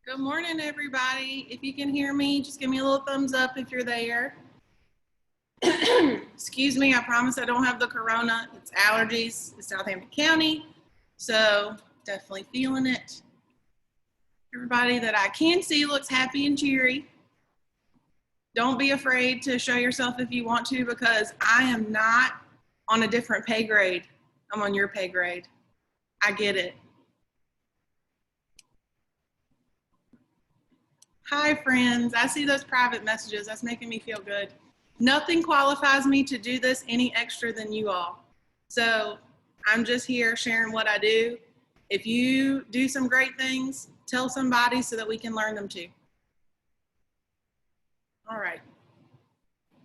Good morning, everybody. If you can hear me, just give me a little thumbs up if you're there. Excuse me, I promise I don't have the corona. It's allergies. It's Southampton County, so definitely feeling it. Everybody that I can see looks happy and cheery. Don't be afraid to show yourself if you want to, because I am not on a different pay grade. I'm on your pay grade. I get it. Hi, friends. I see those private messages. That's making me feel good. Nothing qualifies me to do this any extra than you all. So I'm just here sharing what I do. If you do some great things, tell somebody so that we can learn them too. All right.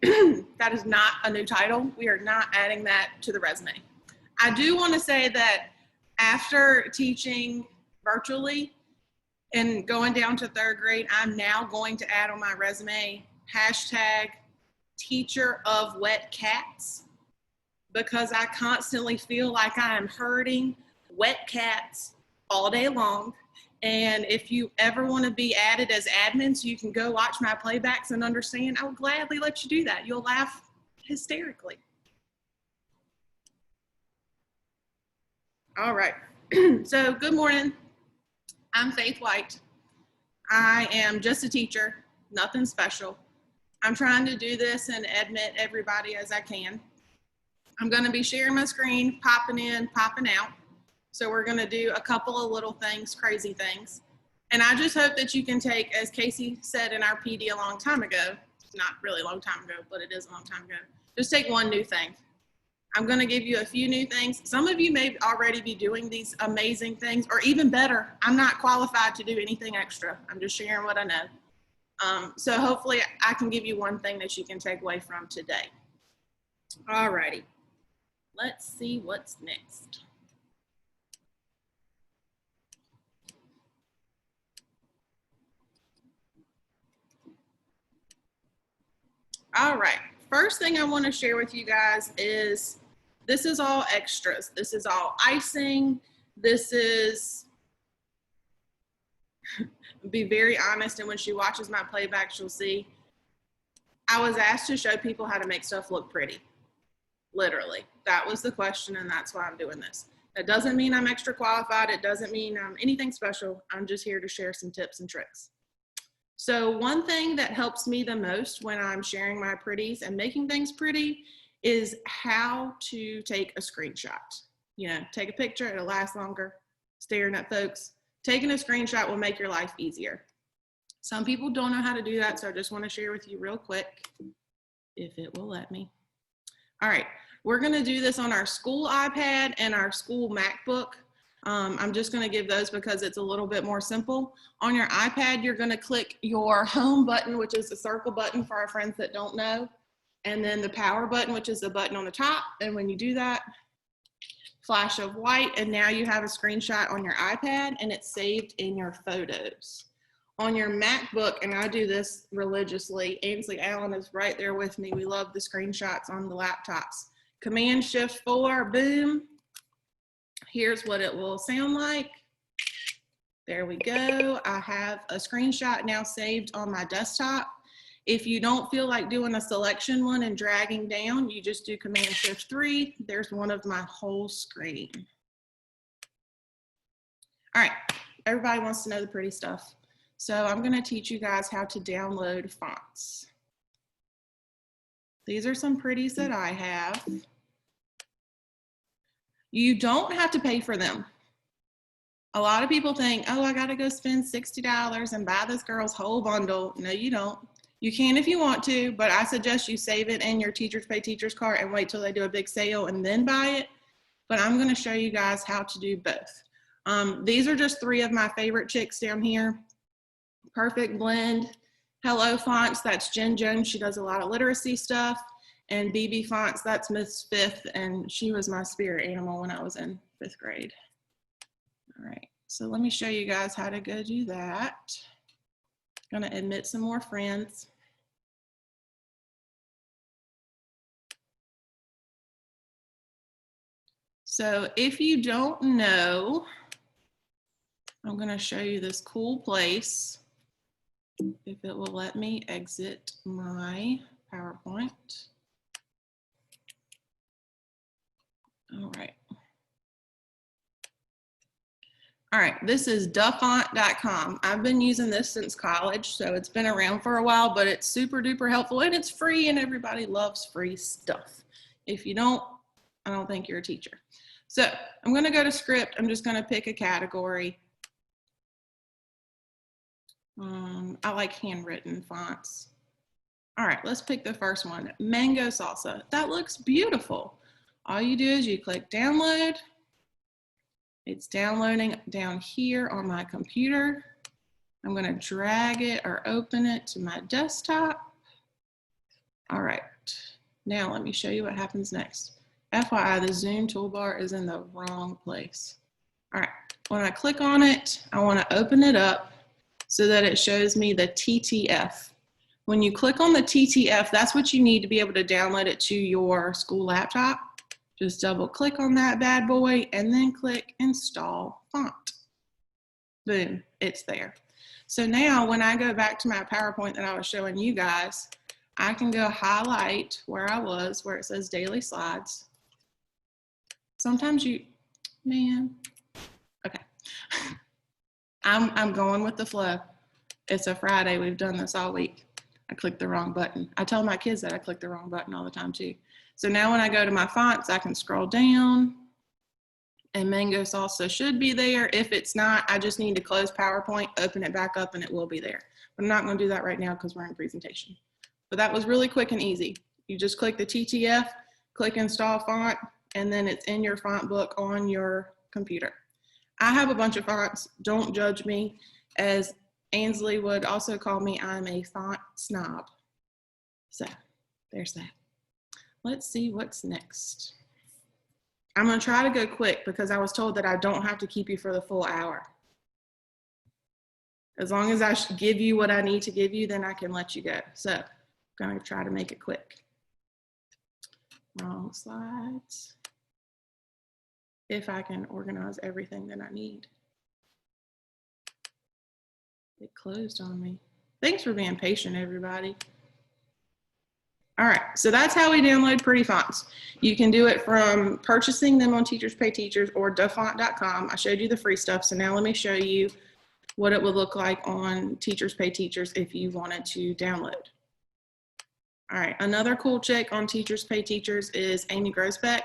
That is not a new title. We are not adding that to the resume. I do want to say that after teaching virtually, and going down to third grade, I'm now going to add on my resume hashtag teacher of wet cats, because I constantly feel like I am herding wet cats all day long. And if you ever want to be added as admin so you can go watch my playbacks and understand, I would gladly let you do that. You'll laugh hysterically. All right. So good morning. I'm Faith White. I am just a teacher, nothing special. I'm trying to do this and admit everybody as I can. I'm going to be sharing my screen, popping in, popping out. So we're going to do a couple of little things, crazy things. And I just hope that you can take, as Casey said in our PD a long time ago, not really a long time ago, but it is a long time ago, just take one new thing. I'm going to give you a few new things. Some of you may already be doing these amazing things, or even better, I'm not qualified to do anything extra. I'm just sharing what I know. So hopefully I can give you one thing that you can take away from today. All righty, let's see what's next. All right, first thing I want to share with you guys is this is all extras. This is all icing. This is, be very honest, and when she watches my playback, she'll see I was asked to show people how to make stuff look pretty. Literally, that was the question, and that's why I'm doing this. That doesn't mean I'm extra qualified. It doesn't mean I'm anything special. I'm just here to share some tips and tricks. So one thing that helps me the most when I'm sharing my pretties and making things pretty is how to take a screenshot. You know, take a picture, it'll last longer. Staring at folks, taking a screenshot will make your life easier. Some people don't know how to do that, so I just want to share with you real quick, if it will let me. All right, we're going to do this on our school iPad and our school MacBook. I'm just going to give those because it's a little bit more simple. On your iPad, you're going to click your home button, which is the circle button for our friends that don't know, and then the power button, which is the button on the top. And when you do that, flash of white, and now you have a screenshot on your iPad and it's saved in your photos. On your MacBook, and I do this religiously, Ainsley Allen is right there with me. We love the screenshots on the laptops. Command-Shift-4, boom. Here's what it will sound like. There we go. I have a screenshot now saved on my desktop. If you don't feel like doing a selection one and dragging down, you just do Command-Shift-3. There's one of my whole screen. All right, everybody wants to know the pretty stuff. So I'm going to teach you guys how to download fonts. These are some pretties that I have. You don't have to pay for them. A lot of people think, oh, I got to go spend $60 and buy this girl's whole bundle. No, you don't. You can if you want to, but I suggest you save it in your Teachers Pay Teachers cart and wait till they do a big sale and then buy it. But I'm going to show you guys how to do both. These are just 3 of my favorite chicks down here. Perfect Blend, Hello Fonts, that's Jen Jones. She does a lot of literacy stuff. And BB Fonts, that's Miss Fifth, and she was my spirit animal when I was in 5th grade. All right, so let me show you guys how to go do that. I'm gonna admit some more friends. So if you don't know I'm going to show you this cool place. If it will let me exit my PowerPoint. All right. All right, this is duffont.com. I've been using this since college, so it's been around for a while, but it's super duper helpful and it's free and everybody loves free stuff. If you don't, I don't think you're a teacher. So I'm gonna go to script. I'm just gonna pick a category. I like handwritten fonts. All right, let's pick the first one, Mango Salsa. That looks beautiful. All you do is you click download. It's downloading down here on my computer. I'm going to drag it or open it to my desktop. All right, now let me show you what happens next. FYI, the Zoom toolbar is in the wrong place. All right, when I click on it, I want to open it up so that it shows me the TTF. When you click on the TTF, that's what you need to be able to download it to your school laptop. Just double click on that bad boy and then click install font. Boom, it's there. So now when I go back to my PowerPoint that I was showing you guys, I can go highlight where I was, where it says daily slides. Sometimes you, man, okay. I'm going with the flow. It's a Friday, we've done this all week. I clicked the wrong button. I tell my kids that I click the wrong button all the time too. So now when I go to my fonts, I can scroll down and Mango Salsa should be there. If it's not, I just need to close PowerPoint, open it back up and it will be there. But I'm not gonna do that right now because we're in presentation. But that was really quick and easy. You just click the TTF, click install font, and then it's in your font book on your computer. I have a bunch of fonts, don't judge me. As Ainsley would also call me, I'm a font snob. So there's that. Let's see what's next. I'm gonna try to go quick because I was told that I don't have to keep you for the full hour. As long as I give you what I need to give you, then I can let you go. So I'm gonna try to make it quick. Wrong slides. If I can organize everything that I need. It closed on me. Thanks for being patient, everybody. All right, so that's how we download pretty fonts. You can do it from purchasing them on Teachers Pay Teachers or duffont.com. I showed you the free stuff, so now let me show you what it would look like on Teachers Pay Teachers if you wanted to download. All right, another cool chick on Teachers Pay Teachers is Amy Grosbeck.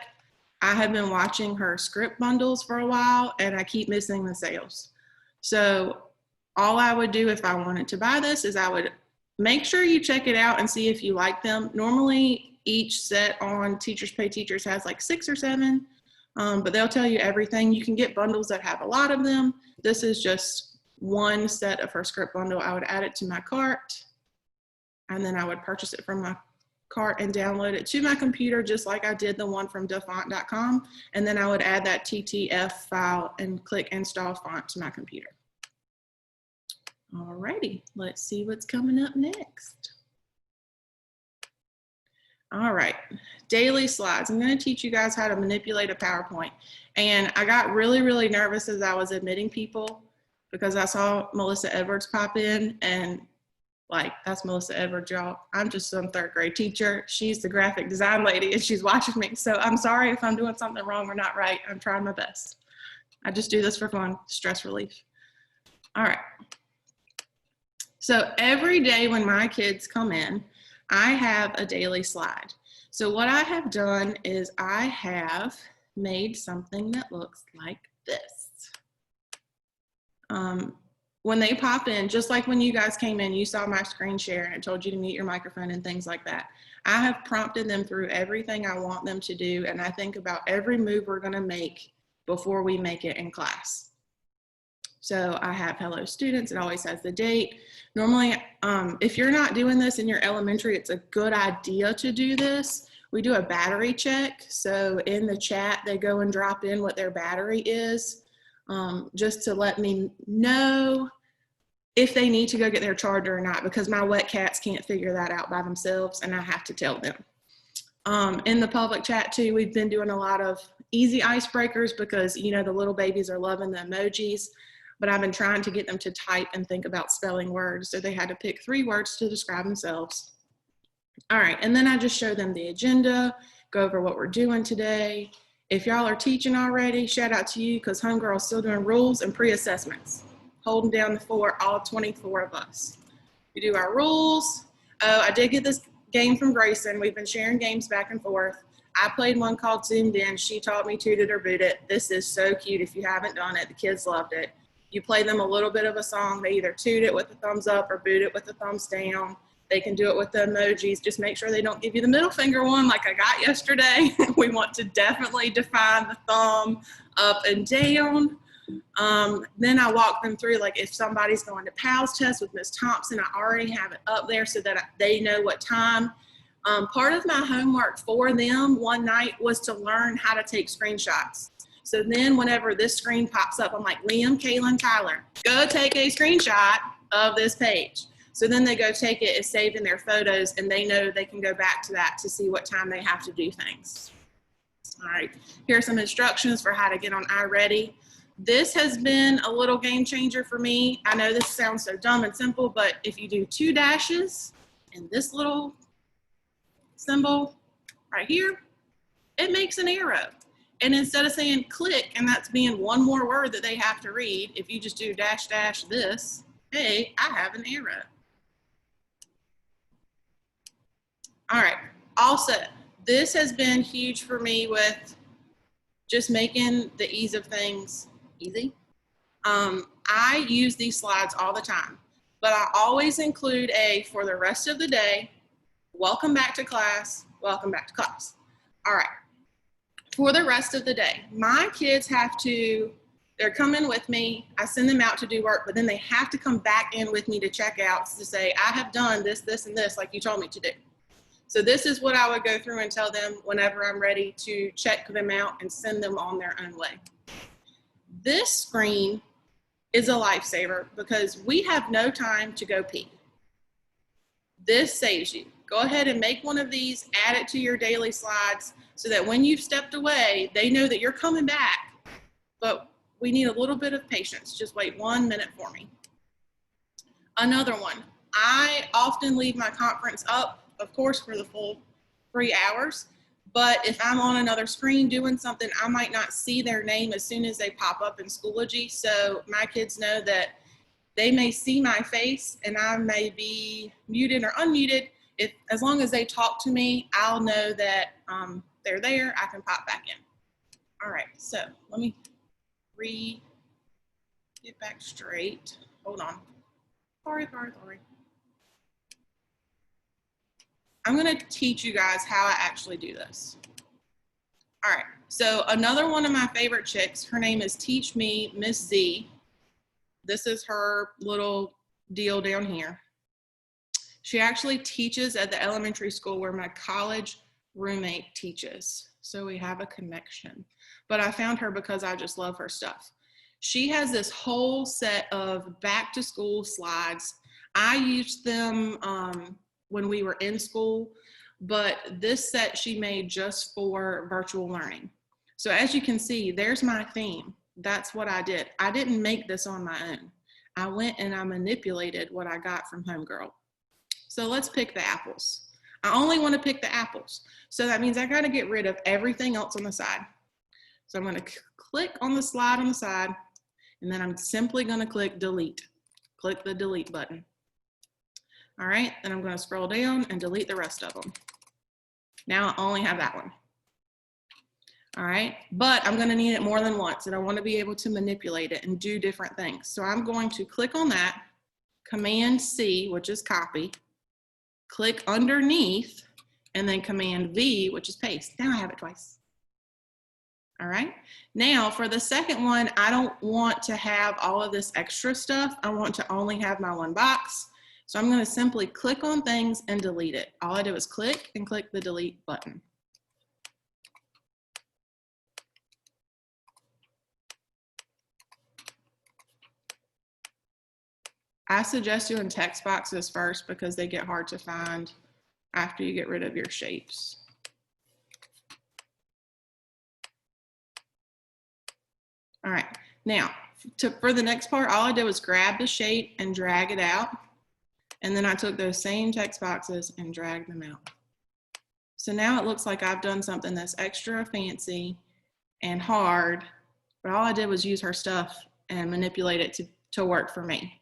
I have been watching her script bundles for a while and I keep missing the sales. So all I would do if I wanted to buy this is I would make sure you check it out and see if you like them. Normally each set on Teachers Pay Teachers has like 6 or 7, but they'll tell you everything. You can get bundles that have a lot of them. This is just one set of her script bundle. I would add it to my cart and then I would purchase it from my cart and download it to my computer just like I did the one from duffont.com. And then I would add that TTF file and click install font to my computer. Alrighty, let's see what's coming up next. All right, daily slides. I'm going to teach you guys how to manipulate a PowerPoint. And I got really, really nervous as I was admitting people because I saw Melissa Edwards pop in and like, that's Melissa Edwards, y'all. I'm just some 3rd grade teacher. She's the graphic design lady and she's watching me. So I'm sorry if I'm doing something wrong or not right. I'm trying my best. I just do this for fun, stress relief. All right. So every day when my kids come in, I have a daily slide. So what I have done is I have made something that looks like this. When they pop in, just like when you guys came in, you saw my screen share and it told you to mute your microphone and things like that. I have prompted them through everything I want them to do, and I think about every move we're gonna make before we make it in class. So I have hello students, it always has the date. Normally, if you're not doing this in your elementary, it's a good idea to do this. We do a battery check. So in the chat, they go and drop in what their battery is, just to let me know if they need to go get their charger or not, because my wet cats can't figure that out by themselves and I have to tell them. In the public chat too, we've been doing a lot of easy icebreakers because, you know, the little babies are loving the emojis. but I've been trying to get them to type and think about spelling words. So they had to pick 3 words to describe themselves. All right, and then I just show them the agenda, go over what we're doing today. If y'all are teaching already, shout out to you, because Homegirl's still doing rules and pre-assessments, holding down the fort, all 24 of us. We do our rules. Oh, I did get this game from Grayson. We've been sharing games back and forth. I played one called Zoomed In. She taught me Toot It or Boot It. This is so cute. If you haven't done it, the kids loved it. You play them a little bit of a song. They either toot it with the thumbs up or boot it with the thumbs down. They can do it with the emojis. Just make sure they don't give you the middle finger one like I got yesterday. We want to definitely define the thumb up and down. Then I walk them through, like if somebody's going to PALS test with Miss Thompson, I already have it up there so that they know what time. Part of my homework for them one night was to learn how to take screenshots. So then whenever this screen pops up, I'm like, Liam, Kaylin, Tyler, go take a screenshot of this page. So then they go take it, it's saved in their photos, and they know they can go back to that to see what time they have to do things. All right, here are some instructions for how to get on iReady. This has been a little game changer for me. I know this sounds so dumb and simple, but if you do 2 dashes and this little symbol right here, it makes an arrow. And instead of saying click, and that's being one more word that they have to read, if you just do dash dash this, hey, I have an arrow. All right, also, this has been huge for me with just making the ease of things easy. I use these slides all the time, but I always include a for the rest of the day, welcome back to class, welcome back to class. All right, for the rest of the day, my kids have to, they're coming with me, I send them out to do work, but then they have to come back in with me to check out to say, I have done this, this, and this like you told me to do. So this is what I would go through and tell them whenever I'm ready to check them out and send them on their own way. This screen is a lifesaver because we have no time to go pee. This saves you. Go ahead and make one of these, add it to your daily slides so that when you've stepped away, they know that you're coming back. But we need a little bit of patience. Just wait 1 minute for me. Another one, I often leave my conference up, of course, for the full 3 hours. But if I'm on another screen doing something, I might not see their name as soon as they pop up in Schoology. So my kids know that they may see my face and I may be muted or unmuted. As long as they talk to me, I'll know that they're there. I can pop back in. All right, so let me get back straight. Hold on. Sorry. I'm going to teach you guys how I actually do this. All right, so another one of my favorite chicks, her name is Teach Me Miss Z. This is her little deal down here. She actually teaches at the elementary school where my college roommate teaches. So we have a connection. But I found her because I just love her stuff. She has this whole set of back to school slides. I used them when we were in school, but this set she made just for virtual learning. So as you can see, there's my theme. That's what I did. I didn't make this on my own. I went and I manipulated what I got from Homegirl. So let's pick the apples. I only want to pick the apples. So that means I got to get rid of everything else on the side. So I'm going to click on the slide on the side, and then I'm simply going to click delete. Click the delete button. All right, then I'm going to scroll down and delete the rest of them. Now I only have that one. All right, but I'm going to need it more than once, and I want to be able to manipulate it and do different things. So I'm going to click on that, Command C, which is copy, click underneath, and then Command V, which is paste. Now I have it twice. All right, now for the second one, I don't want to have all of this extra stuff. I want to only have my one box. So I'm going to simply click on things and delete it. All I do is click and click the delete button. I suggest doing text boxes first because they get hard to find after you get rid of your shapes. All right, now for the next part, all I did was grab the shape and drag it out. And then I took those same text boxes and dragged them out. So now it looks like I've done something that's extra fancy and hard, but all I did was use her stuff and manipulate it to work for me.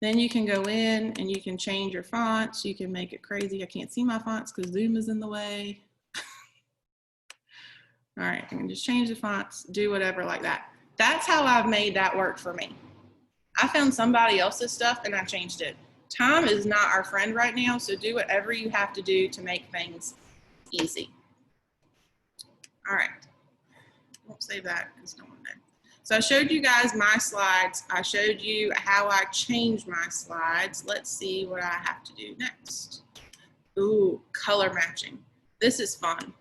Then you can go in and you can change your fonts. You can make it crazy. I can't see my fonts because Zoom is in the way. All right, I can just change the fonts, do whatever like that. That's how I've made that work for me. I found somebody else's stuff and I changed it. Time is not our friend right now, so do whatever you have to do to make things easy. All right, I won't save that because no one knows. So I showed you guys my slides. I showed you how I changed my slides. Let's see what I have to do next. Ooh, color matching. This is fun.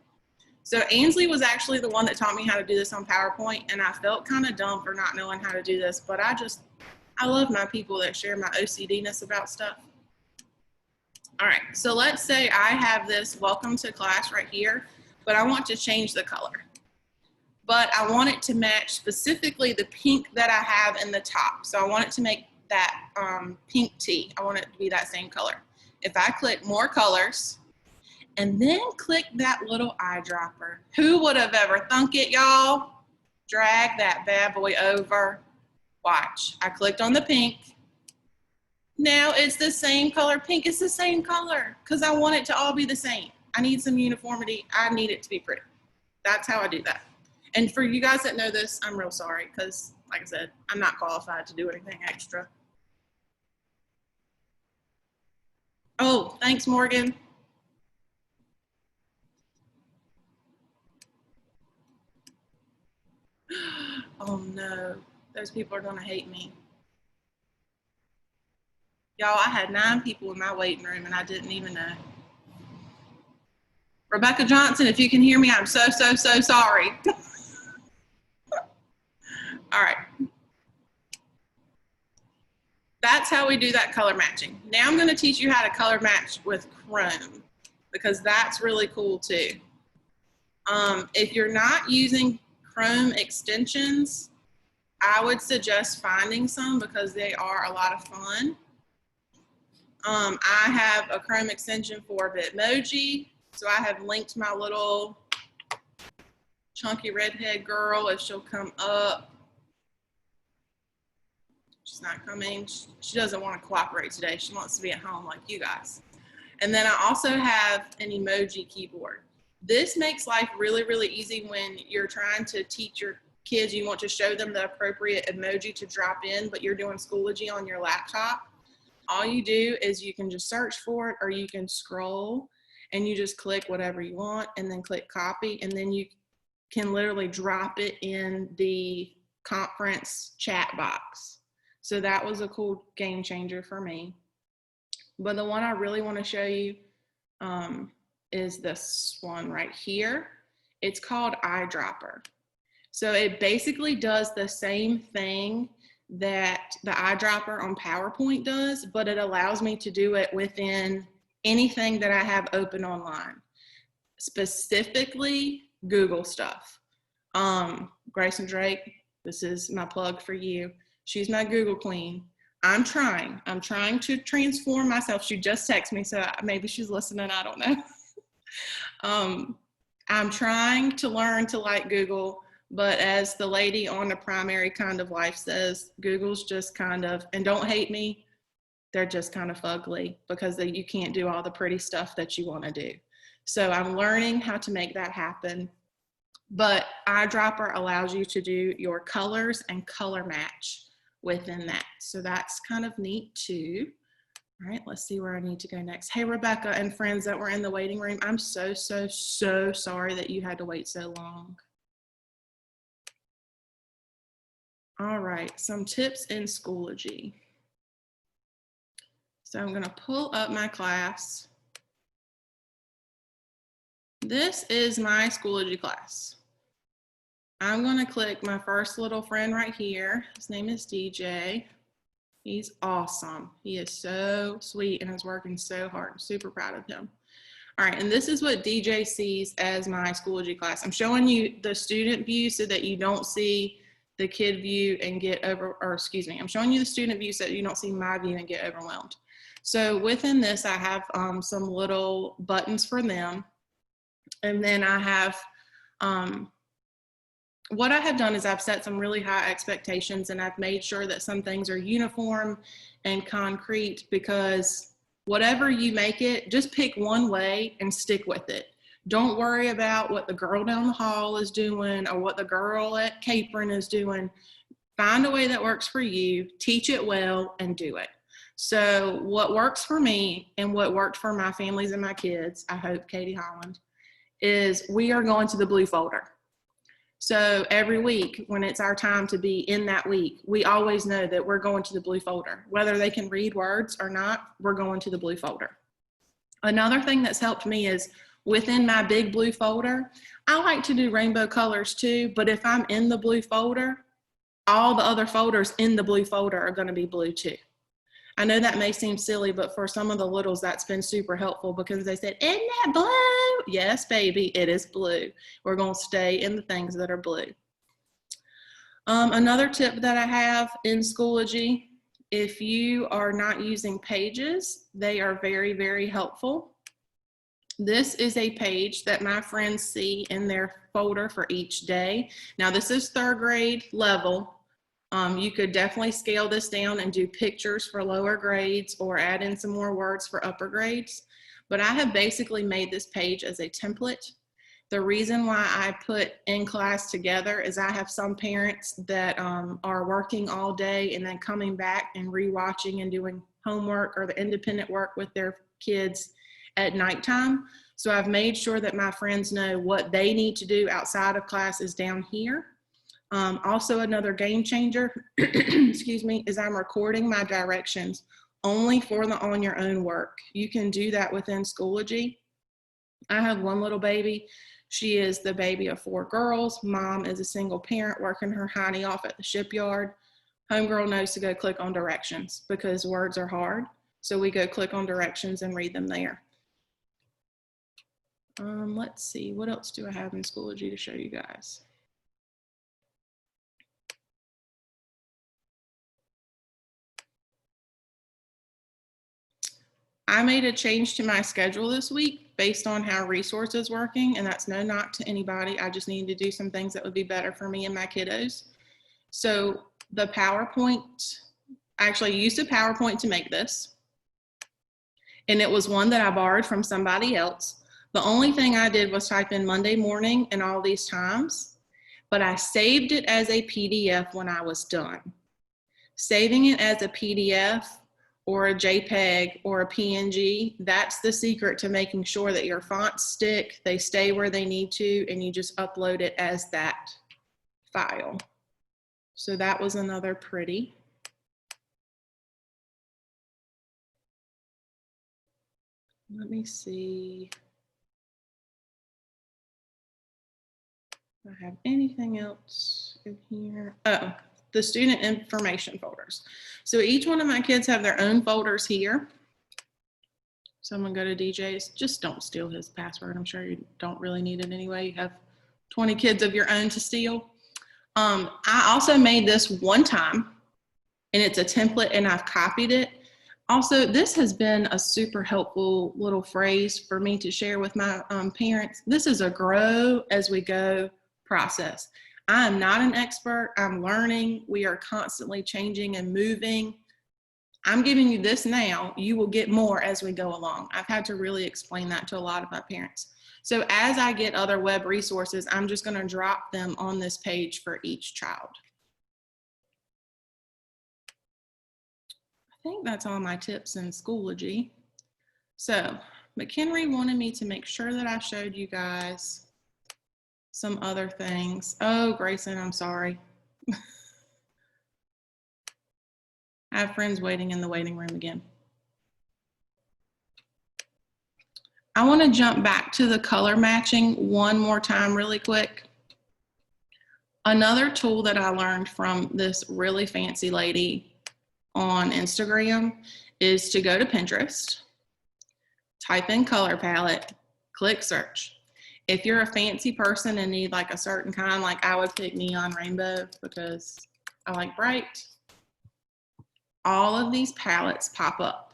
So Ainsley was actually the one that taught me how to do this on PowerPoint, and I felt kind of dumb for not knowing how to do this, but I love my people that share my OCD-ness about stuff. All right, so let's say I have this welcome to class right here, but I want to change the color. But I want it to match specifically the pink that I have in the top. So I want it to make that pink tee. I want it to be that same color. If I click more colors, and then click that little eyedropper. Who would have ever thunk it, y'all? Drag that bad boy over. Watch, I clicked on the pink. Now it's the same color pink. It's the same color because I want it to all be the same. I need some uniformity. I need it to be pretty. That's how I do that. And for you guys that know this, I'm real sorry because, like I said, I'm not qualified to do anything extra. Oh, thanks, Morgan. Oh no, those people are gonna hate me. Y'all, I had 9 people in my waiting room and I didn't even know. Rebecca Johnson, if you can hear me, I'm so sorry. All right. That's how we do that color matching. Now I'm gonna teach you how to color match with Chrome because that's really cool too. If you're not using Chrome extensions, I would suggest finding some because they are a lot of fun. I have a Chrome extension for Bitmoji, so I have linked my little chunky redhead girl if she'll come up. She's not coming. She doesn't want to cooperate today. She wants to be at home like you guys. And then I also have an emoji keyboard. This makes life really easy when you're trying to teach your kids. You want to show them the appropriate emoji to drop in, but you're doing Schoology on your laptop. All you do is you can just search for it or you can scroll and you just click whatever you want and then click copy and then you can literally drop it in the conference chat box. So that was a cool game changer for me. But the one I really want to show you is this one right here. It's called Eyedropper. So it basically does the same thing that the eyedropper on PowerPoint does, but it allows me to do it within anything that I have open online, specifically Google stuff. Grayson Drake, this is my plug for you. She's my Google queen. I'm trying to transform myself. She just texted me, so maybe she's listening, I don't know. I'm trying to learn to like Google, but as the lady on The Primary Kind of Life says, Google's just kind of, and don't hate me, they're just kind of fugly because you can't do all the pretty stuff that you want to do. So I'm learning how to make that happen. But Eyedropper allows you to do your colors and color match within that. So that's kind of neat too. All right, let's see where I need to go next. Hey, Rebecca and friends that were in the waiting room, I'm so sorry that you had to wait so long. All right, some tips in Schoology. So I'm gonna pull up my class. This is my Schoology class. I'm gonna click my first little friend right here. His name is DJ. He's awesome. He is so sweet and is working so hard. I'm super proud of him. All right, and this is what DJ sees as my Schoology class. I'm showing you the student view so that you don't see the kid view and get I'm showing you the student view so you don't see my view and get overwhelmed. So within this, I have some little buttons for them. And then I have, what I have done is I've set some really high expectations, and I've made sure that some things are uniform and concrete, because whatever you make it, just pick one way and stick with it. Don't worry about what the girl down the hall is doing or what the girl at Capron is doing. Find a way that works for you, teach it well, and do it. So what works for me and what worked for my families and my kids, I hope, Katie Holland, is we are going to the blue folder. So every week when it's our time to be in that week, we always know that we're going to the blue folder. Whether they can read words or not, we're going to the blue folder. Another thing that's helped me is within my big blue folder, I like to do rainbow colors too, but if I'm in the blue folder, all the other folders in the blue folder are going to be blue too. I know that may seem silly, but for some of the littles, that's been super helpful because they said, isn't that blue? Yes, baby, it is blue. We're going to stay in the things that are blue. Another tip that I have in Schoology, if you are not using pages, they are very, very helpful. This is a page that my friends see in their folder for each day. Now, this is third grade level. You could definitely scale this down and do pictures for lower grades or add in some more words for upper grades. But I have basically made this page as a template. The reason why I put in class together is I have some parents that are working all day and then coming back and rewatching and doing homework or the independent work with their kids at nighttime. So I've made sure that my friends know what they need to do outside of class is down here. Also, another game changer, excuse me, is I'm recording my directions only for the on your own work. You can do that within Schoology. I have one little baby. She is the baby of 4 girls. Mom is a single parent working her hiney off at the shipyard. Homegirl knows to go click on directions because words are hard. So we go click on directions and read them there. Let's see, what else do I have in Schoology to show you guys? I made a change to my schedule this week based on how resource is working, and that's no knock to anybody. I just needed to do some things that would be better for me and my kiddos. So the PowerPoint, I actually used a PowerPoint to make this, and it was one that I borrowed from somebody else. The only thing I did was type in Monday morning and all these times, but I saved it as a PDF when I was done. Saving it as a PDF or a JPEG or a PNG, that's the secret to making sure that your fonts stick, they stay where they need to, and you just upload it as that file. So that was another pretty. Let me see if I have anything else in here. Oh, the student information folders. So each one of my kids have their own folders here. So I'm gonna go to DJ's. Just don't steal his password. I'm sure you don't really need it anyway. You have 20 kids of your own to steal. I also made this one time, and it's a template, and I've copied it. Also, this has been a super helpful little phrase for me to share with my parents. This is a grow as we go process. I am not an expert. I'm learning. We are constantly changing and moving. I'm giving you this now. You will get more as we go along. I've had to really explain that to a lot of my parents. So as I get other web resources, I'm just going to drop them on this page for each child. I think that's all my tips in Schoology. So McHenry wanted me to make sure that I showed you guys some other things. Oh, Grayson, I'm sorry. I have friends waiting in the waiting room again. I want to jump back to the color matching one more time really quick. Another tool that I learned from this really fancy lady on Instagram is to go to Pinterest, type in color palette, click search. If you're a fancy person and need like a certain kind, like I would pick neon rainbow because I like bright. All of these palettes pop up.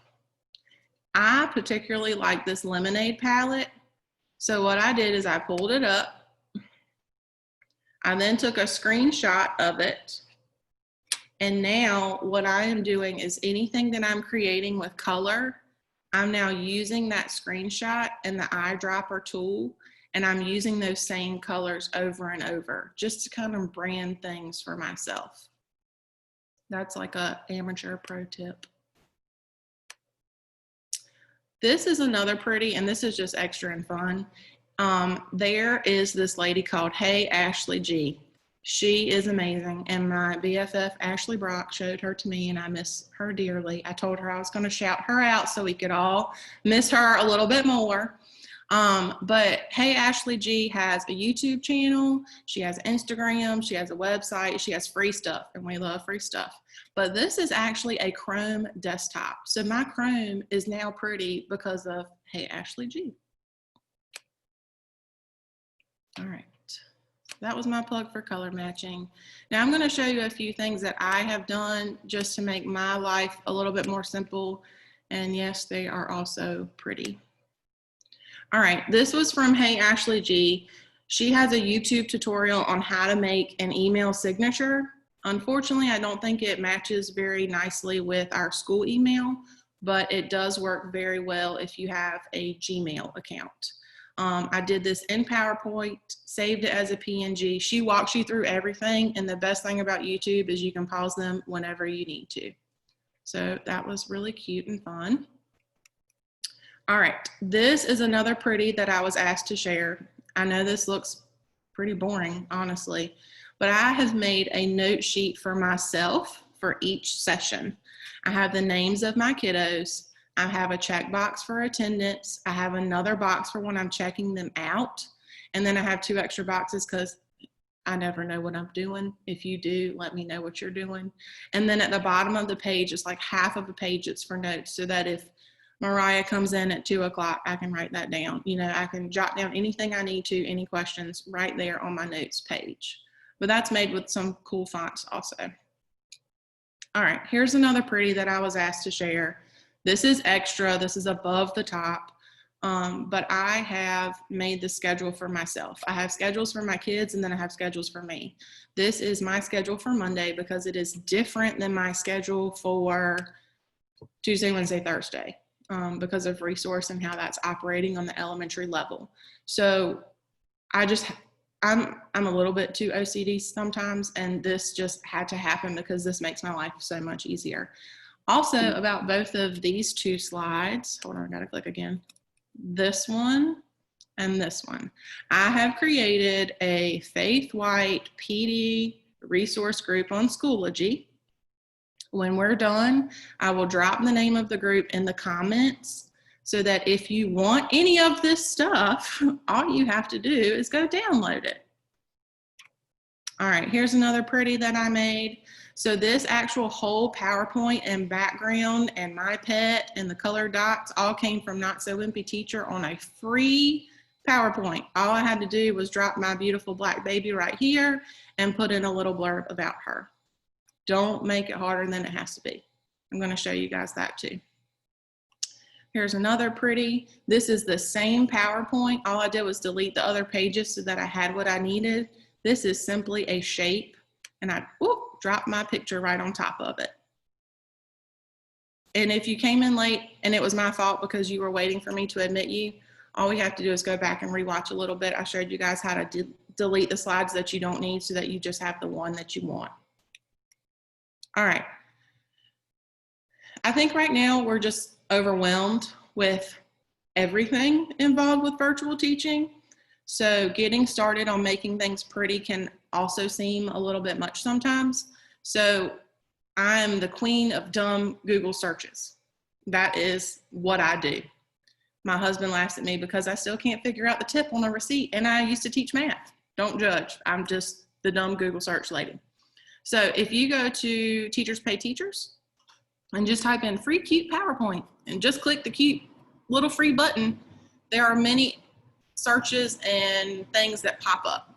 I particularly like this lemonade palette. So what I did is I pulled it up. I then took a screenshot of it. And now what I am doing is anything that I'm creating with color, I'm now using that screenshot and the eyedropper tool, and I'm using those same colors over and over just to kind of brand things for myself. That's like a amateur pro tip. This is another pretty, and this is just extra and fun. There is this lady called Hey Ashley G. She is amazing, and my BFF Ashley Brock showed her to me, and I miss her dearly. I told her I was going to shout her out so we could all miss her a little bit more. But Hey Ashley G has a YouTube channel, she has Instagram, she has a website, she has free stuff, and we love free stuff. But this is actually a Chrome desktop. So my Chrome is now pretty because of Hey Ashley G. All right, that was my plug for color matching. Now I'm going to show you a few things that I have done just to make my life a little bit more simple. And yes, they are also pretty. All right, this was from Hey Ashley G. She has a YouTube tutorial on how to make an email signature. Unfortunately, I don't think it matches very nicely with our school email, but it does work very well if you have a Gmail account. I did this in PowerPoint, saved it as a PNG. She walks you through everything, and the best thing about YouTube is you can pause them whenever you need to. So that was really cute and fun. All right, this is another pretty that I was asked to share. I know this looks pretty boring, honestly, but I have made a note sheet for myself for each session. I have the names of my kiddos. I have a checkbox for attendance. I have another box for when I'm checking them out. And then I have 2 extra boxes because I never know what I'm doing. If you do, let me know what you're doing. And then at the bottom of the page, it's like half of a page it's for notes, so that if Mariah comes in at 2 o'clock, I can write that down. You know, I can jot down anything I need to, any questions right there on my notes page. But that's made with some cool fonts also. All right, here's another pretty that I was asked to share. This is extra, this is above the top, but I have made the schedule for myself. I have schedules for my kids, and then I have schedules for me. This is my schedule for Monday because it is different than my schedule for Tuesday, Wednesday, Thursday. Because of resource and how that's operating on the elementary level. So I'm a little bit too OCD sometimes, and this just had to happen because this makes my life so much easier. Also, about both of these 2 slides, hold on, I gotta click again. This one and this one. I have created a Faith White PD resource group on Schoology. When we're done, I will drop the name of the group in the comments so that if you want any of this stuff, all you have to do is go download it. All right, here's another pretty that I made. So this actual whole PowerPoint and background and my pet and the colored dots all came from Not So Wimpy Teacher on a free PowerPoint. All I had to do was drop my beautiful black baby right here and put in a little blurb about her. Don't make it harder than it has to be. I'm going to show you guys that too. Here's another pretty. This is the same PowerPoint. All I did was delete the other pages so that I had what I needed. This is simply a shape, and I dropped my picture right on top of it. And if you came in late and it was my fault because you were waiting for me to admit you, all we have to do is go back and rewatch a little bit. I showed you guys how to delete the slides that you don't need so that you just have the one that you want. All right. I think right now we're just overwhelmed with everything involved with virtual teaching. So getting started on making things pretty can also seem a little bit much sometimes. So I am the queen of dumb Google searches. That is what I do. My husband laughs at me because I still can't figure out the tip on a receipt, and I used to teach math. Don't judge. I'm just the dumb Google search lady. So if you go to Teachers Pay Teachers and just type in free cute PowerPoint and just click the cute little free button, there are many searches and things that pop up.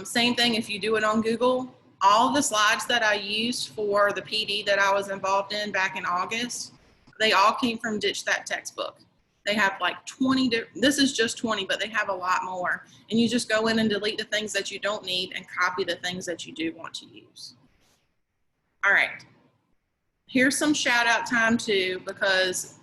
Same thing if you do it on Google. All the slides that I used for the PD that I was involved in back in August, they all came from Ditch That textbook. They have like 20, this is just 20, but they have a lot more. And you just go in and delete the things that you don't need and copy the things that you do want to use. All right, here's some shout out time too, because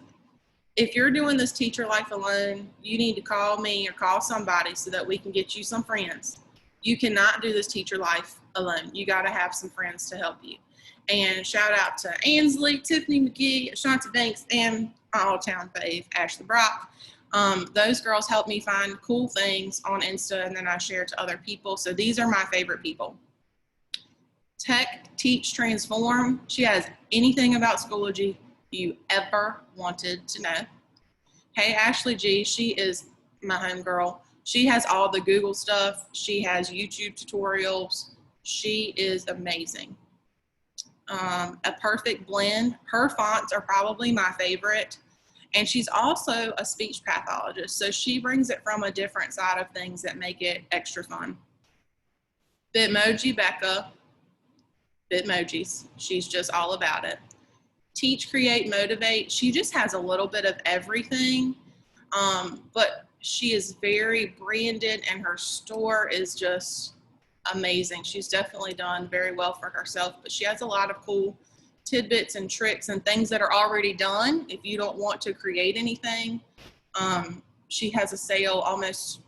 if you're doing this teacher life alone, you need to call me or call somebody so that we can get you some friends. You cannot do this teacher life alone. You got to have some friends to help you. And shout out to Ansley, Tiffany McGee, Ashanti Banks, and my old town fave, Ashley Brock. Those girls helped me find cool things on Insta, and then I share to other people. So these are my favorite people. Tech, Teach, Transform. She has anything about Schoology you ever wanted to know. Hey, Ashley G, she is my homegirl. She has all the Google stuff. She has YouTube tutorials. She is amazing. A Perfect Blend. Her fonts are probably my favorite. And she's also a speech pathologist. So she brings it from a different side of things that make it extra fun. Bitmoji Becca. Bitmojis. She's just all about it. Teach, Create, Motivate. She just has a little bit of everything. But she is very branded and her store is just amazing. She's definitely done very well for herself, but she has a lot of cool tidbits and tricks and things that are already done. If you don't want to create anything, she has a sale almost,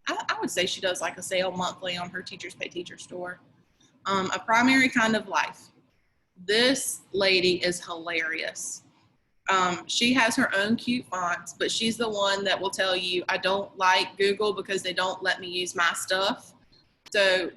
I would say she does like a sale monthly on her Teachers Pay Teacher store. A Primary Kind of Life. This lady is hilarious. She has her own cute fonts, but she's the one that will tell you, I don't like Google because they don't let me use my stuff. So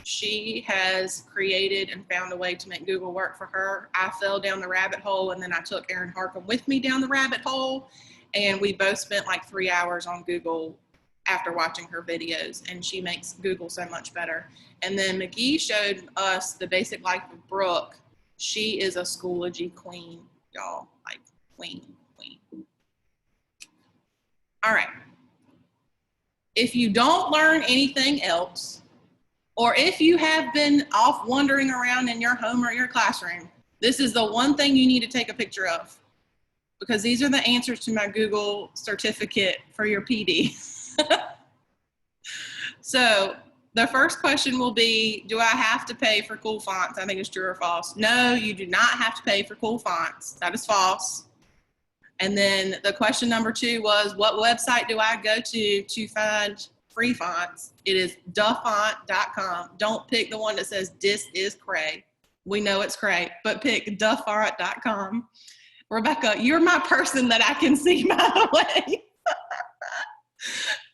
she has created and found a way to make Google work for her. I fell down the rabbit hole, and then I took Erin Harcum with me down the rabbit hole, and we both spent like 3 hours on Google after watching her videos, and she makes Google so much better. And then McGee showed us The Basic Life of Brooke. She is a Schoology queen, y'all, like queen. All right. If you don't learn anything else, or if you have been off wandering around in your home or your classroom, this is the one thing you need to take a picture of, because these are the answers to my Google certificate for your PD. So the first question will be, do I have to pay for cool fonts? I think it's true or false. No, you do not have to pay for cool fonts. That is false. And then the question number 2 was, what website do I go to find free fonts? It is duffont.com. Don't pick the one that says this is cray. We know it's cray, but pick duffont.com. Rebecca, you're my person that I can see, by the way.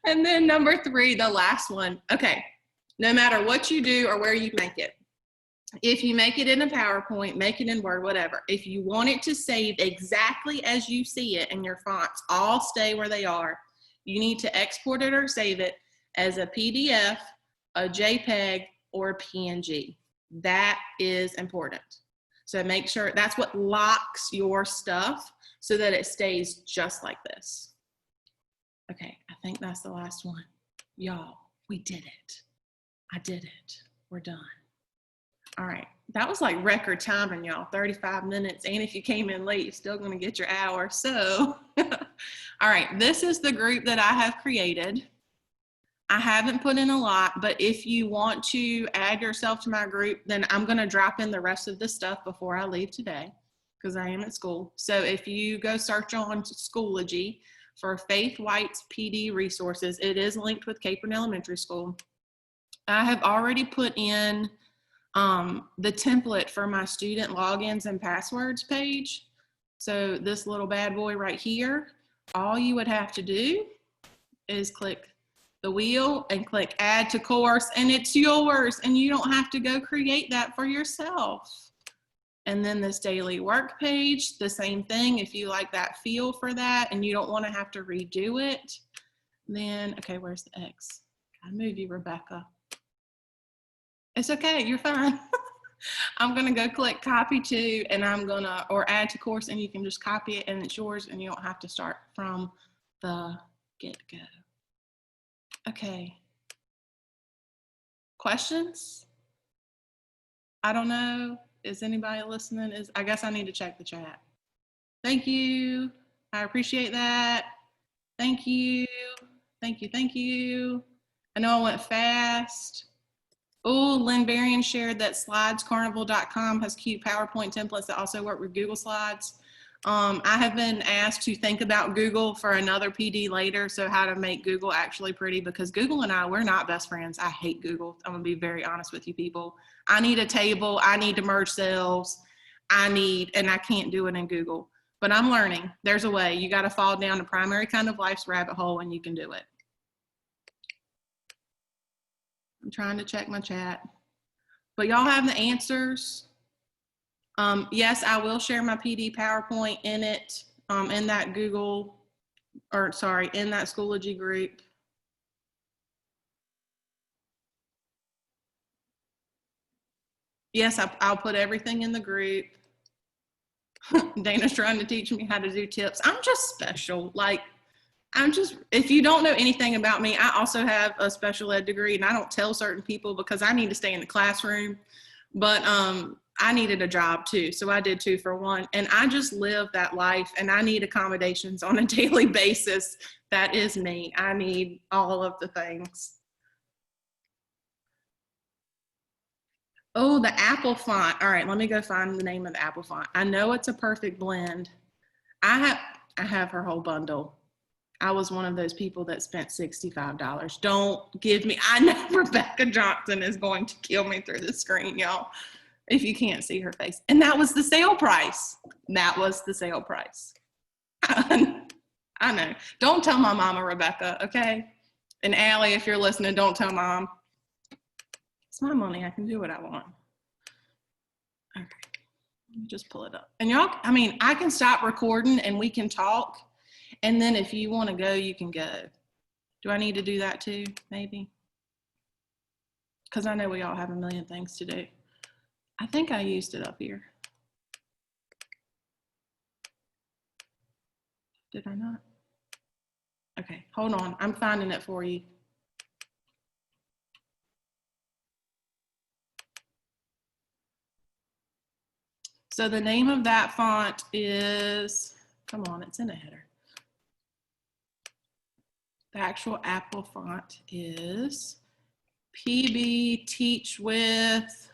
And then number 3, the last one. Okay, no matter what you do or where you make it, if you make it in a PowerPoint, make it in Word, whatever, if you want it to save exactly as you see it and your fonts all stay where they are, you need to export it or save it as a PDF, a JPEG, or a PNG. That is important. So make sure that's what locks your stuff so that it stays just like this. Okay, I think that's the last one. Y'all, we did it. I did it. We're done. All right, that was like record timing, y'all, 35 minutes. And if you came in late, you're still gonna get your hour. So, all right, this is the group that I have created. I haven't put in a lot, but if you want to add yourself to my group, then I'm gonna drop in the rest of this stuff before I leave today, because I am at school. So if you go search on Schoology for Faith White's PD resources, it is linked with Capron Elementary School. I have already put in the template for my student logins and passwords page. So this little bad boy right here, all you would have to do is click the wheel and click add to course, and it's yours, and you don't have to go create that for yourself. And then this daily work page, the same thing. If you like that feel for that and you don't want to have to redo it, then, okay, where's the X? I move you, Rebecca. It's okay, you're fine. I'm gonna go click copy to, and I'm gonna, or add to course, and you can just copy it and it's yours and you don't have to start from the get-go. Okay. Questions? I don't know. Is anybody listening? I guess I need to check the chat. Thank you. I appreciate that. Thank you. Thank you. Thank you. I know I went fast. Oh, Lynn Berrien shared that slidescarnival.com has cute PowerPoint templates that also work with Google Slides. I have been asked to think about Google for another PD later, so how to make Google actually pretty, because Google and I, we're not best friends. I hate Google. I'm gonna be very honest with you people. I need a table, I need to merge cells, and I can't do it in Google. But I'm learning. There's a way. You gotta fall down the primary kind of life's rabbit hole and you can do it. I'm trying to check my chat. But y'all have the answers. Yes, I will share my PD PowerPoint in it, in that in that Schoology group. Yes, I'll put everything in the group. Dana's trying to teach me how to do tips. I'm just special. Like, if you don't know anything about me, I also have a special ed degree, and I don't tell certain people because I need to stay in the classroom. But I needed a job too, so I did 2 for 1, and I just live that life, and I need accommodations on a daily basis. That is me. I need all of the things. Oh, the Apple font. All right, let me go find the name of the Apple font. I know it's a perfect blend. I have her whole bundle. I was one of those people that spent $65. Don't give me, I know Rebecca Johnson is going to kill me through the screen, y'all, if you can't see her face. And that was the sale price. That was the sale price. I know. Don't tell my mama, Rebecca, okay? And Allie, if you're listening, don't tell mom. It's my money. I can do what I want. Okay. Let me just pull it up. And y'all, I mean, I can stop recording and we can talk. And then if you want to go, you can go. Do I need to do that too, maybe? Because I know we all have a million things to do. I think I used it up here. Did I not? Okay, hold on. I'm finding it for you. So the name of that font is, come on, it's in a header. The actual Apple font is PB Teach With.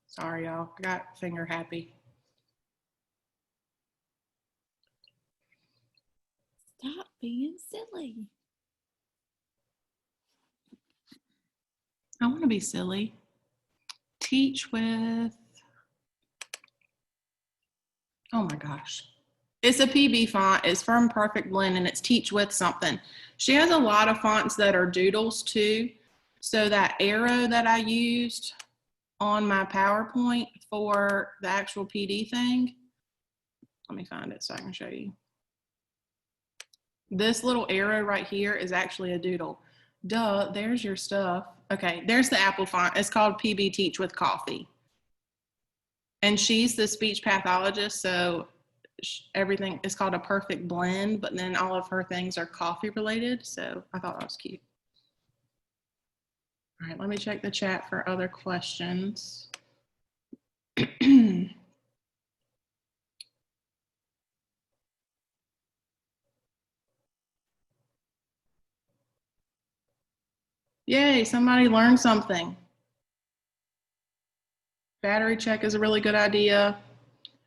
Sorry, y'all, I got finger happy. Stop being silly. I want to be silly. Teach With. Oh my gosh. It's a PB font. It's from Perfect Blend and it's Teach With something. She has a lot of fonts that are doodles too. So that arrow that I used on my PowerPoint for the actual PD thing, let me find it so I can show you. This little arrow right here is actually a doodle. Duh, there's your stuff. Okay, there's the Apple font. It's called PB Teach With Coffee. And she's the speech pathologist, so everything is called a perfect blend, but then all of her things are coffee related. So I thought that was cute. All right, let me check the chat for other questions. Yay, somebody learned something. Battery check is a really good idea.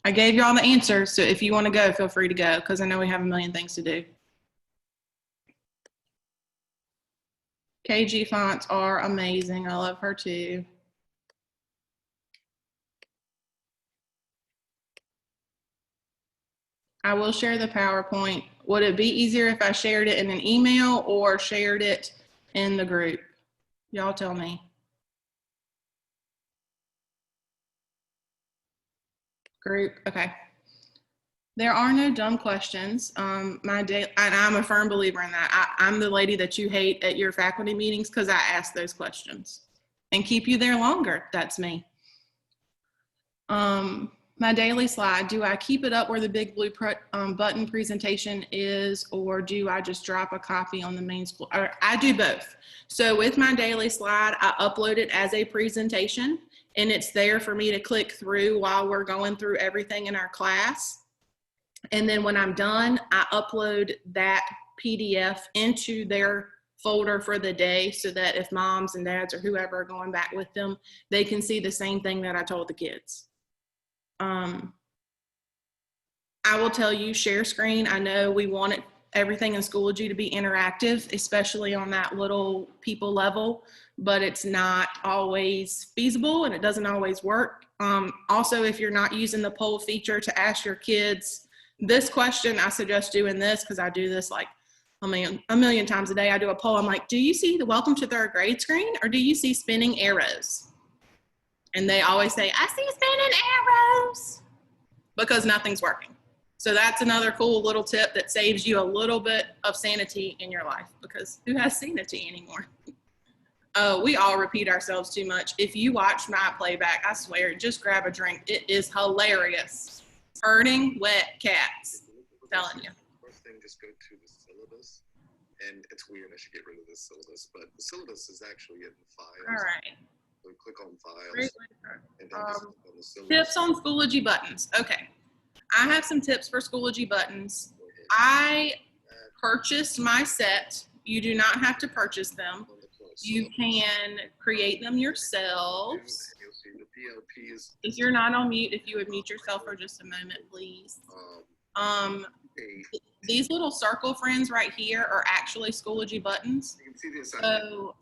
I gave y'all the answer, so if you want to go, feel free to go, because I know we have a million things to do. KG fonts are amazing. I love her too. I will share the PowerPoint. Would it be easier if I shared it in an email or shared it in the group? Y'all tell me. Group, okay. There are no dumb questions. And I'm a firm believer in that. I'm the lady that you hate at your faculty meetings because I ask those questions and keep you there longer. That's me. My daily slide, do I keep it up where the big blue button presentation is, or do I just drop a copy on the main school? Or I do both. So with my daily slide, I upload it as a presentation, and it's there for me to click through while we're going through everything in our class. And then when I'm done, I upload that PDF into their folder for the day so that if moms and dads or whoever are going back with them, they can see the same thing that I told the kids. I will tell you, share screen. I know we want everything in Schoology to be interactive, especially on that little people level, but it's not always feasible and it doesn't always work. Also, if you're not using the poll feature to ask your kids this question, I suggest doing this because I do this like a million times a day. I do a poll. I'm like, do you see the welcome to third grade screen or do you see spinning arrows? And they always say, I see spinning arrows, because nothing's working. So that's another cool little tip that saves you a little bit of sanity in your life, because who has sanity anymore? We all repeat ourselves too much. If you watch my playback, I swear, just grab a drink. It is hilarious. Herding wet cats. I'm telling you. First thing, just go to the syllabus. And it's weird, I should get rid of this syllabus, but the syllabus is actually in the files. All right. So click on files. Great. And then just click on the syllabus. Tips on Schoology buttons. Okay. I have some tips for Schoology buttons. I purchased my set. You do not have to purchase them. You can create them yourselves. You'll see the PLPs. If you're not on mute, if you would mute yourself for just a moment, please. These little circle friends right here are actually Schoology buttons. You can see this. So,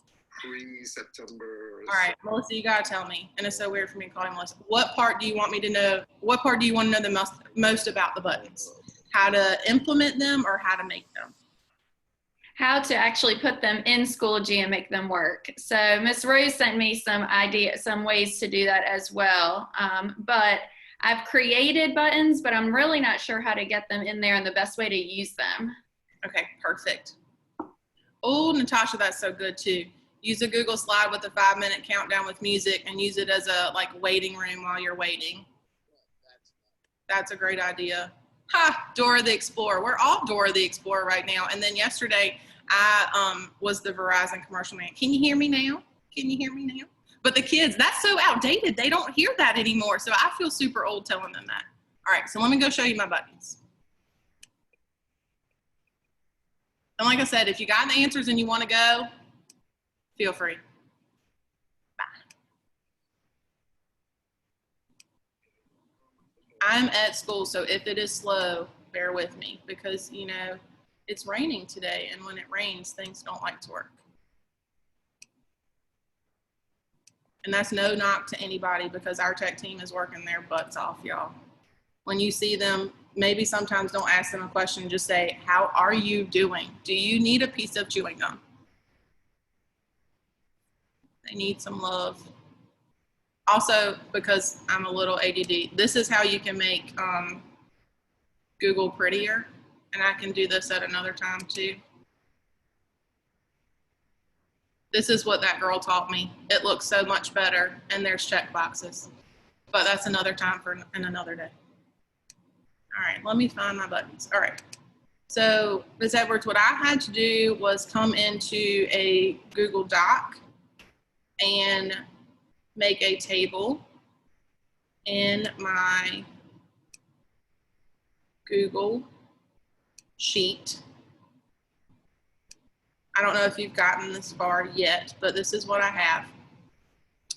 pre-September. all right, Melissa, you gotta tell me, and it's so weird for me to call you Melissa. What part do you want me to know? What part do you want to know the most about the buttons? How to implement them or how to make them? How to actually put them in Schoology and make them work. So Ms. Rose sent me some ways to do that as well. But I've created buttons, but I'm really not sure how to get them in there and the best way to use them. Okay, perfect. Oh, Natasha, that's so good too. Use a Google slide with a 5-minute countdown with music and use it as a waiting room while you're waiting. That's a great idea. Ha, Dora the Explorer. We're all Dora the Explorer right now. And then yesterday I was the Verizon commercial man. Can you hear me now? Can you hear me now? But the kids, that's so outdated. They don't hear that anymore. So I feel super old telling them that. All right, so let me go show you my buttons. And like I said, if you got the answers and you want to go, feel free. Bye. I'm at school, so if it is slow, bear with me because, you know, it's raining today, and when it rains, things don't like to work. And that's no knock to anybody because our tech team is working their butts off, y'all. When you see them, maybe sometimes don't ask them a question, just say, how are you doing? Do you need a piece of chewing gum? They need some love. Also, because I'm a little ADD, this is how you can make Google prettier. And I can do this at another time too. This is what that girl taught me. It looks so much better and there's check boxes. But that's another time for another day. All right, let me find my buttons. All right. So, Ms. Edwards, what I had to do was come into a Google Doc and make a table in my Google Sheet. I don't know if you've gotten this far yet, but this is what I have.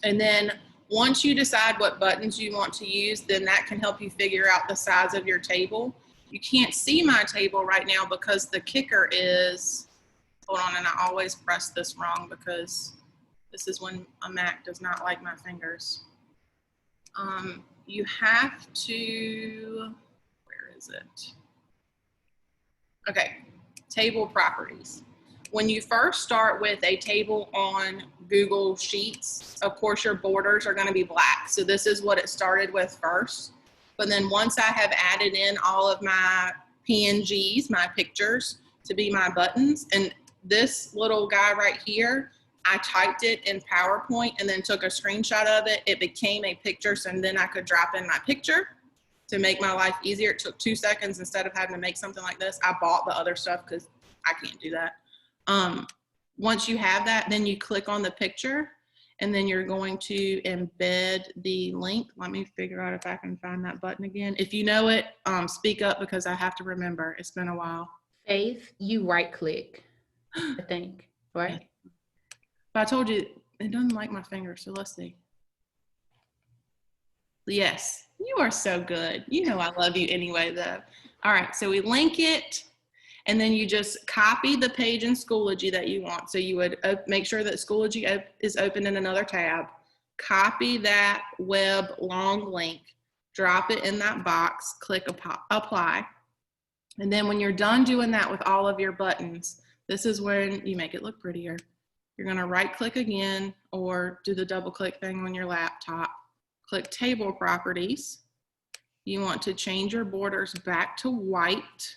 And then once you decide what buttons you want to use, then that can help you figure out the size of your table. You can't see my table right now because the kicker is, hold on, and I always press this wrong because this is when a Mac does not like my fingers. You have to, where is it? Okay, table properties. When you first start with a table on Google Sheets, of course your borders are going to be black. So this is what it started with first. But then once I have added in all of my PNGs, my pictures, to be my buttons, and this little guy right here, I typed it in PowerPoint and then took a screenshot of it. It became a picture, so then I could drop in my picture. to make my life easier. It took 2 seconds instead of having to make something like this. I bought the other stuff because I can't do that. Once you have that, then you click on the picture and then you're going to embed the link. Let me figure out if I can find that button again. If you know it, speak up because I have to remember. It's been a while. Faith, you right click, I think, right? But I told you, it doesn't like my finger, so let's see. Yes, you are so good. You know I love you anyway, though. All right, so we link it, and then you just copy the page in Schoology that you want. So you would make sure that Schoology is open in another tab. Copy that web long link, drop it in that box, click apply. And then when you're done doing that with all of your buttons, this is when you make it look prettier. You're gonna right click again or do the double click thing on your laptop. Click table properties. You want to change your borders back to white.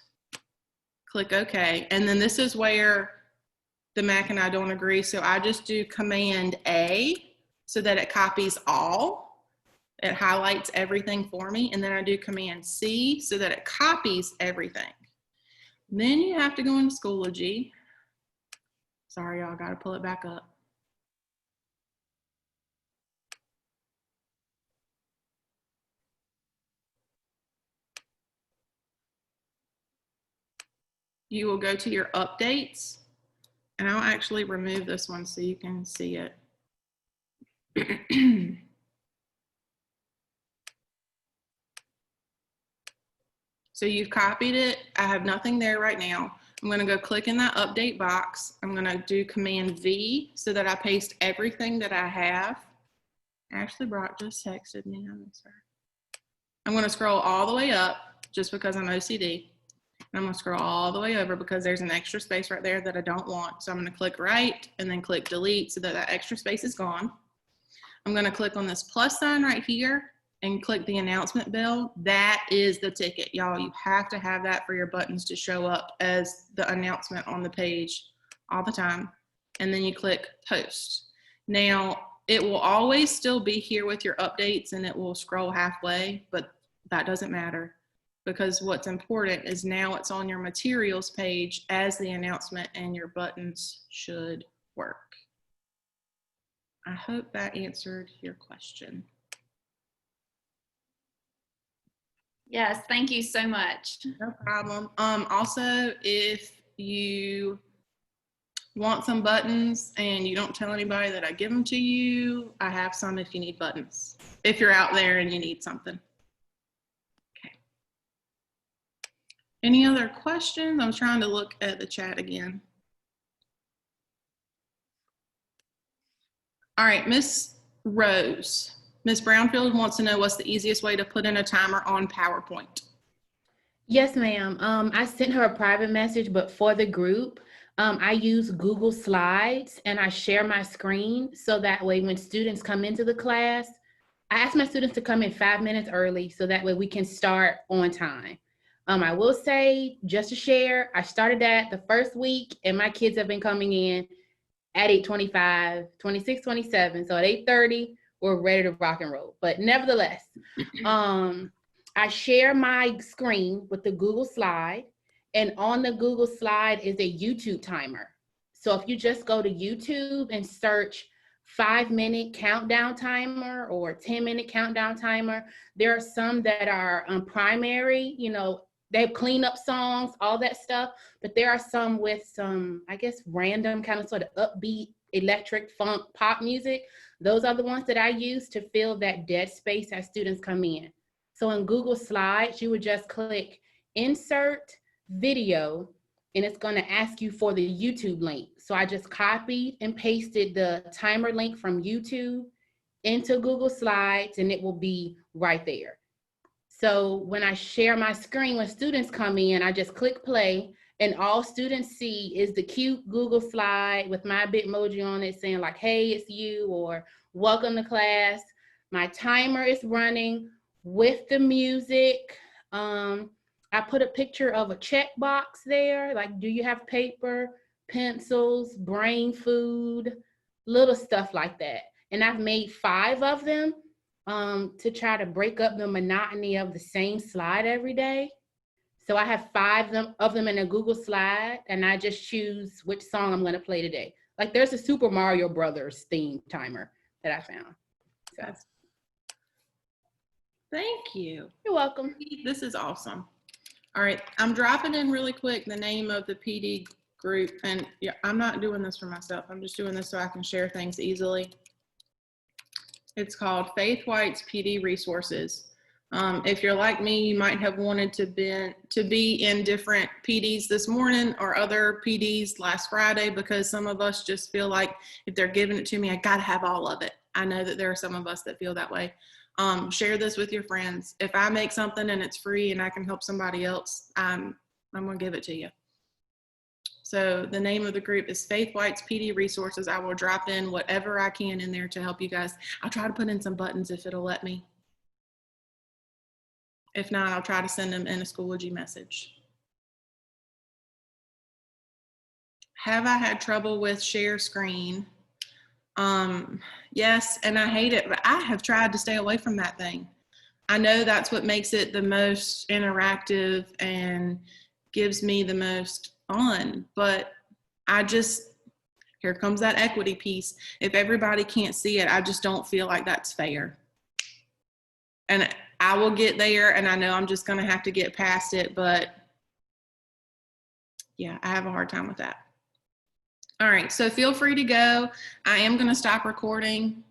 Click OK. And then this is where the Mac and I don't agree. So I just do Command A so that it copies all. It highlights everything for me. And then I do Command C so that it copies everything. Then you have to go into Schoology. Sorry, y'all, got to pull it back up. You will go to your updates, and I'll actually remove this one so you can see it. So you've copied it. I have nothing there right now. I'm going to go click in that update box. I'm going to do Command V so that I paste everything that I have. Actually, Brock just texted me. I'm going to scroll all the way up just because I'm OCD. I'm going to scroll all the way over because there's an extra space right there that I don't want. So I'm going to click right and then click delete so that that extra space is gone. I'm going to click on this plus sign right here and click the announcement bell. That is the ticket, y'all. You have to have that for your buttons to show up as the announcement on the page all the time. And then you click post. Now, it will always still be here with your updates and it will scroll halfway, but that doesn't matter because what's important is now it's on your materials page as the announcement and your buttons should work. I hope that answered your question. Yes, thank you so much. No problem. Also, if you want some buttons and you don't tell anybody that I give them to you, I have some if you need buttons. If you're out there and you need something. Okay. Any other questions? I'm trying to look at the chat again. All right, Miss Rose. Ms. Brownfield wants to know what's the easiest way to put in a timer on PowerPoint. Yes, ma'am. I sent her a private message, but for the group, I use Google Slides and I share my screen so that way when students come into the class, I ask my students to come in 5 minutes early so that way we can start on time. I will say, just to share, I started that the first week and my kids have been coming in at 8:25, 26, 27. So at 8:30, we're ready to rock and roll. But nevertheless, I share my screen with the Google Slide, and on the Google Slide is a YouTube timer. So if you just go to YouTube and search 5-minute countdown timer or 10-minute countdown timer, there are some that are primary, you know, they have cleanup songs, all that stuff, but there are some with some, I guess, random kind of sort of upbeat electric funk pop music. Those are the ones that I use to fill that dead space as students come in. So in Google Slides, you would just click insert video and it's going to ask you for the YouTube link. So I just copied and pasted the timer link from YouTube into Google Slides and it will be right there. So when I share my screen, when students come in, I just click play and all students see is the cute Google slide with my Bitmoji on it saying like, hey, it's you, or welcome to class. My timer is running with the music. I put a picture of a checkbox there. Like, do you have paper, pencils, brain food, little stuff like that. And I've made 5 of them. to try to break up the monotony of the same slide every day. So I have 5 of them in a Google slide, and I just choose which song I'm going to play today. Like there's a Super Mario Brothers theme timer that I found. So. Thank you. You're welcome. This is awesome. All right, I'm dropping in really quick the name of the PD group, and yeah, I'm not doing this for myself. I'm just doing this so I can share things easily. It's called Faith White's PD Resources. If you're like me, you might have wanted to be in different PDs this morning or other PDs last Friday, because some of us just feel like if they're giving it to me, I gotta have all of it. I know that there are some of us that feel that way. Share this with your friends. If I make something and it's free and I can help somebody else, I'm gonna give it to you. So the name of the group is Faith White's PD Resources. I will drop in whatever I can in there to help you guys. I'll try to put in some buttons if it'll let me. If not, I'll try to send them in a Schoology message. Have I had trouble with share screen? Yes, and I hate it, but I have tried to stay away from that thing. I know that's what makes it the most interactive and gives me the most fun, but here comes that equity piece. If everybody can't see it, I just don't feel like that's fair. And I will get there, and I know I'm just gonna have to get past it, but yeah, I have a hard time with that. All right, so feel free to go. I am gonna stop recording.